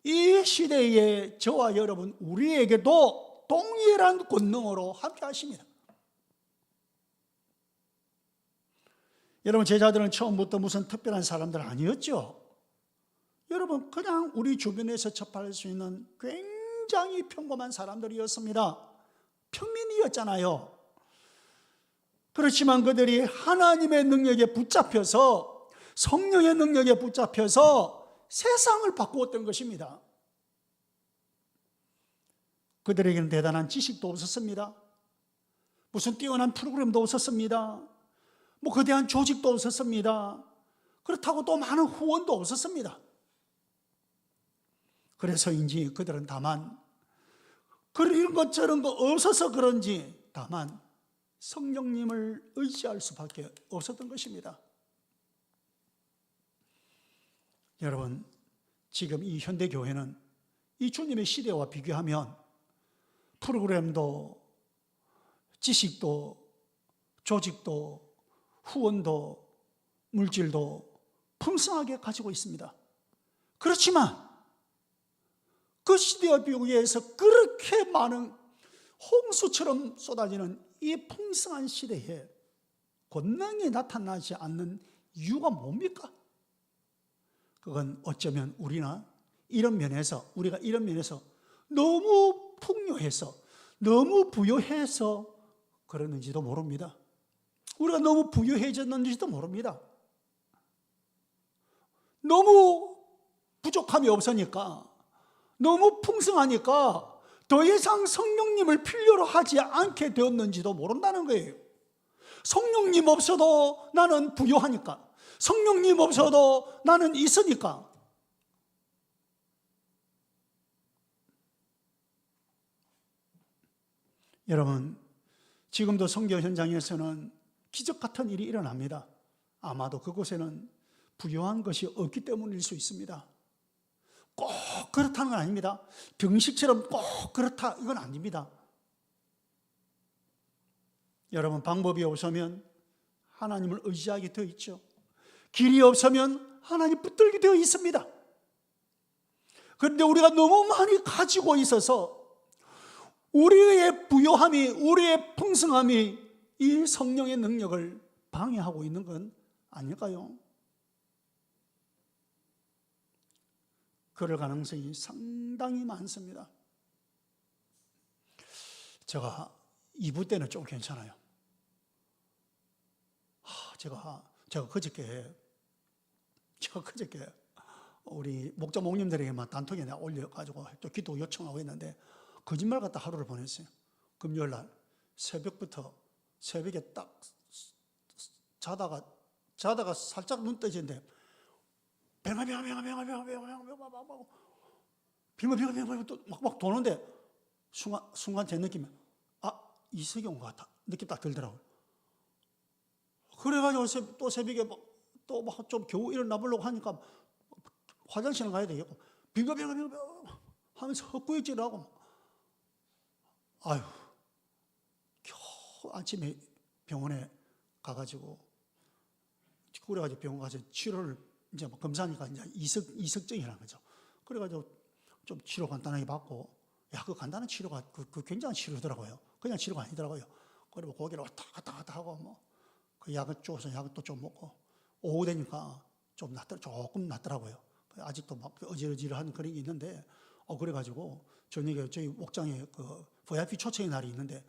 이 시대에 저와 여러분 우리에게도 동일한 권능으로 함께 하십니다. 여러분, 제자들은 처음부터 무슨 특별한 사람들 아니었죠. 여러분, 그냥 우리 주변에서 접할 수 있는 굉장히 평범한 사람들이었습니다. 평민이었잖아요. 그렇지만 그들이 하나님의 능력에 붙잡혀서, 성령의 능력에 붙잡혀서 세상을 바꾸었던 것입니다. 그들에게는 대단한 지식도 없었습니다. 무슨 뛰어난 프로그램도 없었습니다. 뭐 거대한 조직도 없었습니다. 그렇다고 또 많은 후원도 없었습니다. 그래서인지 그들은 다만 이런 것 저런 거 없어서 그런지 다만 성령님을 의지할 수밖에 없었던 것입니다. 여러분, 지금 이 현대교회는 이 주님의 시대와 비교하면 프로그램도 지식도 조직도 후원도 물질도 풍성하게 가지고 있습니다. 그렇지만 그 시대와 비교해서 그렇게 많은 홍수처럼 쏟아지는 이 풍성한 시대에 권능이 나타나지 않는 이유가 뭡니까? 그건 어쩌면 우리가 이런 면에서 너무 풍요해서, 너무 부유해서 그러는지도 모릅니다. 우리가 너무 부유해졌는지도 모릅니다. 너무 부족함이 없으니까, 너무 풍성하니까 더 이상 성령님을 필요로 하지 않게 되었는지도 모른다는 거예요. 성령님 없어도 나는 부유하니까, 성령님 없어도 나는 있으니까. 여러분, 지금도 선교 현장에서는 기적 같은 일이 일어납니다. 아마도 그곳에는 부유한 것이 없기 때문일 수 있습니다. 꼭 그렇다는 건 아닙니다. 병식처럼 꼭 그렇다 이건 아닙니다. 여러분, 방법이 없으면 하나님을 의지하게 되어 있죠. 길이 없으면 하나님 붙들게 되어 있습니다. 그런데 우리가 너무 많이 가지고 있어서 우리의 부요함이, 우리의 풍성함이 이 성령의 능력을 방해하고 있는 건 아닐까요? 그럴 가능성이 상당히 많습니다. 제가 2부 때는 좀 괜찮아요. 제가 그저께 우리 목자 목님들에게만 단톡에 내가 올려가지고 또 기도 요청하고 있는데 거짓말 같다 하루를 보냈어요. 금요일 날 새벽에 딱 자다가 살짝 눈 떠지는데 뱅아 또 막 도는데 순간 제 느낌에 이석이 온 것 같다 느낌 딱 들더라고요. 그래가지고 또 새벽에 또 막 좀 겨우 일어나 보려고 하니까 화장실을 가야 되겠고 빙가 하면서 헛구역질을 하고 겨우 아침에 병원에 가가지고 그래가지고 병원 가서 치료를 이제 검사하니까 이제 이석증이라는 거죠. 그래가지고 좀 치료 간단하게 받고 그 간단한 치료가 그 굉장한 치료더라고요. 그냥 치료가 아니더라고요. 그리고 거기를 왔다 갔다 하고 그 약을 줘서 약을 또 좀 먹고 오후 되니까 조금 낫더라고요. 아직도 막 어지러지한 그런 게 있는데 그래가지고 저녁에 저희 옥장에 그 VIP 초청의 날이 있는데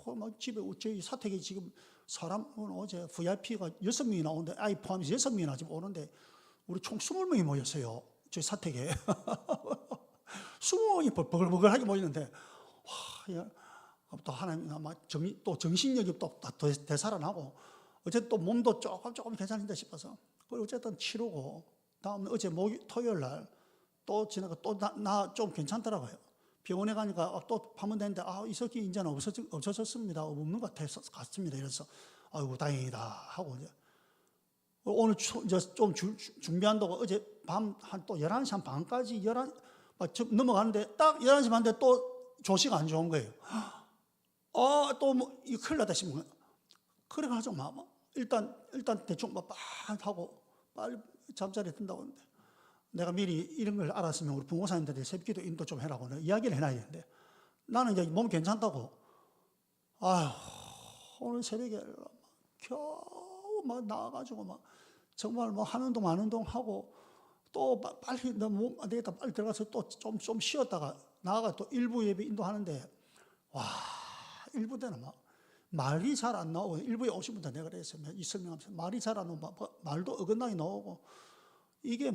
막 집에 저희 사택에 지금 사람은 어제 VIP가 6명이 나오는데 아이 포함해서 6명이나 지금 오는데 우리 총 20명이 모였어요. 저희 사택에 20명이 버글버글하게 모이는데 또 하나님 아마 또 정신력이 또 되살아나고 어쨌든 또 몸도 조금 괜찮은데 싶어서 그리고 어쨌든 치르고 다음 어제 토요일 날 또 지나가 또 나 좀 괜찮더라고요. 병원에 가니까 또 파면 되는데 이석이 이제는 없어졌습니다. 없는 것 같습니다. 이래서 아이고 다행이다 하고 이제 오늘 이제 좀 준비한다고 어제 밤 한 또 11시 한 반까지 넘어가는데 딱 11시 반인데 또 조시가 안 좋은 거예요. 또 뭐 이거 큰일 났다 싶은 거예요. 그래가지고 일단 대충 막 하고 빨리 잠자리에 든다고 하는데 내가 미리 이런 걸 알았으면 우리 부모사님들이 새벽기도 인도 좀 해라고 이야기를 해놔야 되는데 나는 이제 몸 괜찮다고 오늘 새벽에 겨우 막 나와가지고 정말 하는 동 마는 동 하고 또 빨리 너 몸 안 되겠다 빨리 들어가서 또 좀 쉬었다가 나와가 또 일부 예배 인도하는데 일부 때는 말이 잘 안 나오고 일부에 오신 분들 내가 그랬어요. 이 설명하면서 말이 잘 안 나오고 말도 어긋나게 나오고 이게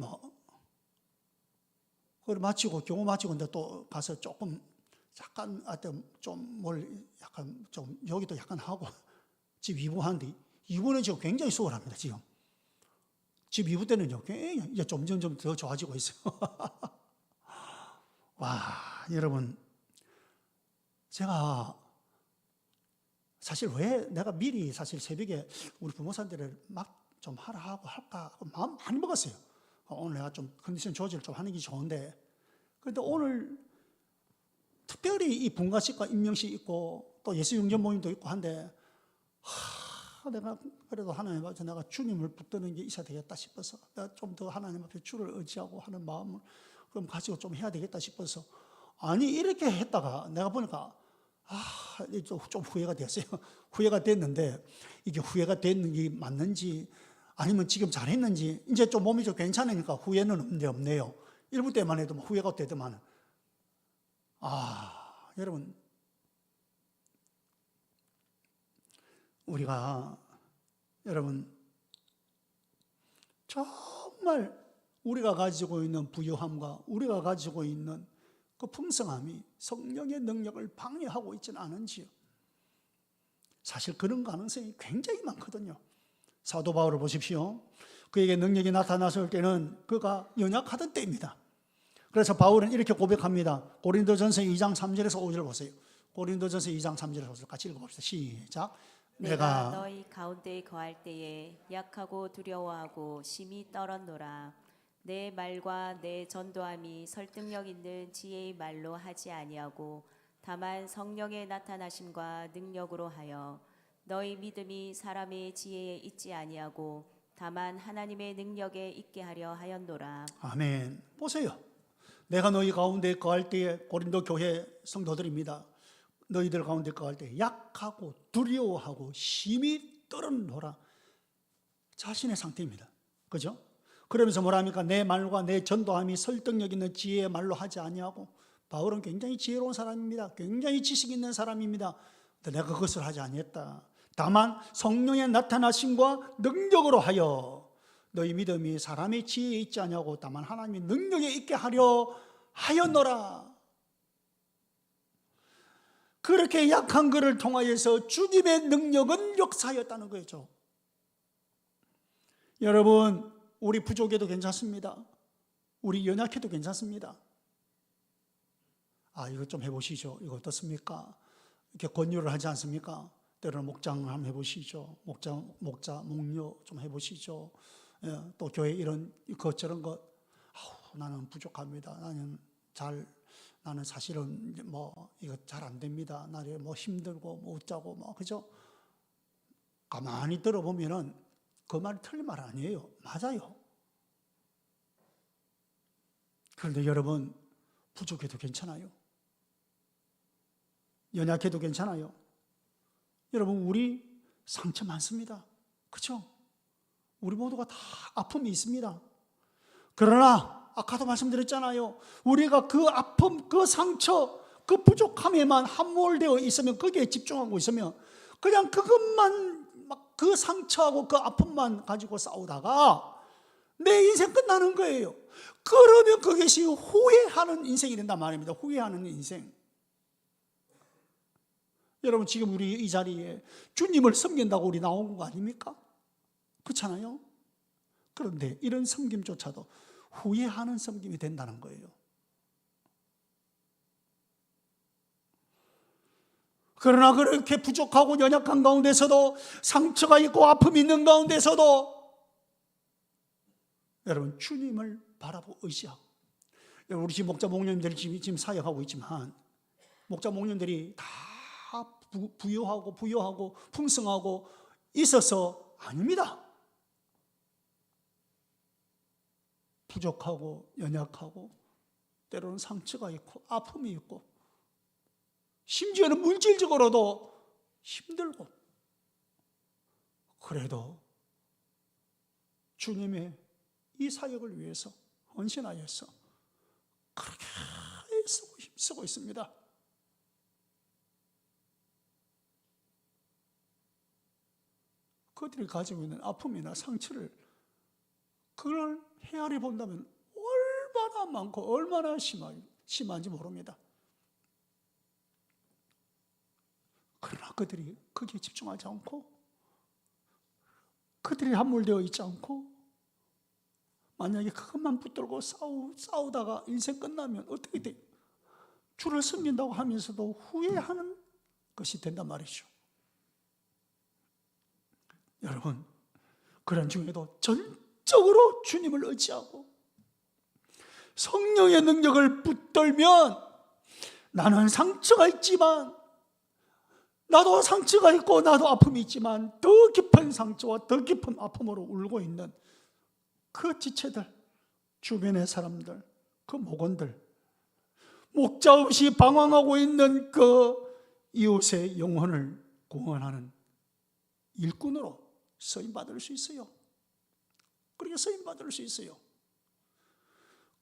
그걸 마치고 경호 마치고 근데 또 가서 조금 약간 약간 좀 여기도 약간 하고 집 2부 하는데 2부는 지금 굉장히 수월합니다. 지금 집 2부 때는요 이제 점점 더 좋아지고 있어요. 여러분 제가 사실 왜 내가 미리 사실 새벽에 우리 부모님들을 막 좀 하라 하고 할까 마음 많이 먹었어요. 오늘 내가 좀 컨디션 조절을 좀 하는 게 좋은데 그런데 오늘 특별히 이 분가식과 임명식 있고 또 예수영전 모임도 있고 한데 내가 그래도 하나님 앞에 내가 주님을 붙드는 게 있어야 되겠다 싶어서 내가 좀 더 하나님 앞에 주를 의지하고 하는 마음을 그럼 가지고 좀 해야 되겠다 싶어서 이렇게 했다가 내가 보니까 좀 후회가 됐어요. 후회가 됐는데 이게 후회가 됐는 게 맞는지 아니면 지금 잘했는지 이제 좀 몸이 좀 괜찮으니까 후회는 없네요. 일부 때만 해도 후회가 되더만 여러분 우리가 여러분 정말 우리가 가지고 있는 부유함과 우리가 가지고 있는 그 풍성함이 성령의 능력을 방해하고 있지는 않은지요? 사실 그런 가능성이 굉장히 많거든요. 사도 바울을 보십시오. 그에게 능력이 나타났을 때는 그가 연약하던 때입니다. 그래서 바울은 이렇게 고백합니다. 고린도전서 2장 3절에서 5절 보세요. 고린도전서 2장 3절에서 5절 같이 읽어봅시다. 시작. 내가 너희 가운데 거할 때에 약하고 두려워하고 심히 떨었노라. 내 말과 내 전도함이 설득력 있는 지혜의 말로 하지 아니하고 다만 성령의 나타나심과 능력으로 하여 너희 믿음이 사람의 지혜에 있지 아니하고 다만 하나님의 능력에 있게 하려 하였노라. 아멘. 보세요. 내가 너희 가운데 거할 때에, 고린도 교회 성도들입니다. 너희들 가운데 거할 때 약하고 두려워하고 심히 떨었노라. 자신의 상태입니다. 그죠? 그러면서 뭐랍니까? 내 말과 내 전도함이 설득력 있는 지혜의 말로 하지 아니하고. 바울은 굉장히 지혜로운 사람입니다. 굉장히 지식 있는 사람입니다. 근데 내가 그것을 하지 아니했다. 다만 성령의 나타나심과 능력으로 하여 너희 믿음이 사람의 지혜에 있지 아니하고 다만 하나님의 능력에 있게 하려 하였노라. 그렇게 약한 그를 통하여서 주님의 능력은 역사하였다는 거죠. 여러분, 우리 부족해도 괜찮습니다. 우리 연약해도 괜찮습니다. 이거 좀 해보시죠. 이거 어떻습니까? 이렇게 권유를 하지 않습니까? 때로는 목장 한번 해보시죠. 목료 좀 해보시죠. 또 교회 이런 것저런 것. 나는 부족합니다. 나는 사실은 이거 잘 안 됩니다. 나를 힘들고 어쩌고 그죠? 가만히 들어보면은 그 말이 틀린 말 아니에요. 맞아요. 그런데 여러분, 부족해도 괜찮아요. 연약해도 괜찮아요. 여러분, 우리 상처 많습니다. 그렇죠? 우리 모두가 다 아픔이 있습니다. 그러나 아까도 말씀드렸잖아요. 우리가 그 아픔, 그 상처, 그 부족함에만 함몰되어 있으면, 거기에 집중하고 있으면 그냥 그것만 그 상처하고 그 아픔만 가지고 싸우다가 내 인생 끝나는 거예요. 그러면 그것이 후회하는 인생이 된단 말입니다. 후회하는 인생. 여러분, 지금 우리 이 자리에 주님을 섬긴다고 우리 나온 거 아닙니까? 그렇잖아요? 그런데 이런 섬김조차도 후회하는 섬김이 된다는 거예요. 그러나 그렇게 부족하고 연약한 가운데서도, 상처가 있고 아픔이 있는 가운데서도 여러분, 주님을 바라보고 의지하고. 우리 지금 목자 목녀님들이 지금 사역하고 있지만, 목자 목녀님들이 다 부유하고 풍성하고 있어서 아닙니다. 부족하고 연약하고 때로는 상처가 있고 아픔이 있고 심지어는 물질적으로도 힘들고, 그래도 주님의 이 사역을 위해서 헌신하여서 그렇게 힘쓰고 있습니다. 그들이 가지고 있는 아픔이나 상처를 그걸 헤아려 본다면 얼마나 많고 얼마나 심한지 모릅니다. 그러나 그들이 거기에 집중하지 않고, 그들이 함몰되어 있지 않고, 만약에 그것만 붙들고 싸우다가 인생 끝나면 어떻게 돼요? 주를 섬긴다고 하면서도 후회하는 것이 된단 말이죠. 여러분, 그런 중에도 전적으로 주님을 의지하고 성령의 능력을 붙들면, 나는 상처가 있지만, 나도 상처가 있고 나도 아픔이 있지만 더 깊은 상처와 더 깊은 아픔으로 울고 있는 그 지체들, 주변의 사람들, 그 목원들, 목자 없이 방황하고 있는 그 이웃의 영혼을 구원하는 일꾼으로 쓰임받을 수 있어요. 그렇게 쓰임받을 수 있어요.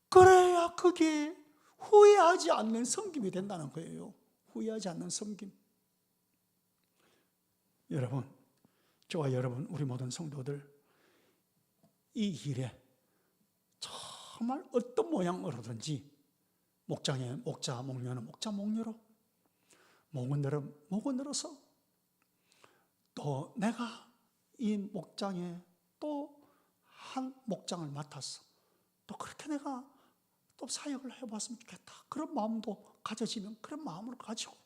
그래야 그게 후회하지 않는 섬김이 된다는 거예요. 후회하지 않는 섬김. 여러분, 저와 여러분, 우리 모든 성도들 이 일에 정말 어떤 모양으로든지 목장에 목자, 목녀는 목자, 목녀로, 목은 늘은 목은 늘어서 또 내가 이 목장에 또 한 목장을 맡아서 또 그렇게 내가 또 사역을 해봤으면 좋겠다. 그런 마음도 가져지면 그런 마음을 가지고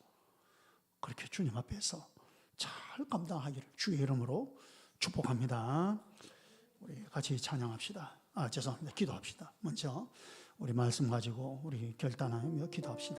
그렇게 주님 앞에서 잘 감당하기를 주의 이름으로 축복합니다. 우리 같이 찬양합시다. 죄송합니다. 기도합시다. 먼저 우리 말씀 가지고 우리 결단하며 기도합시다.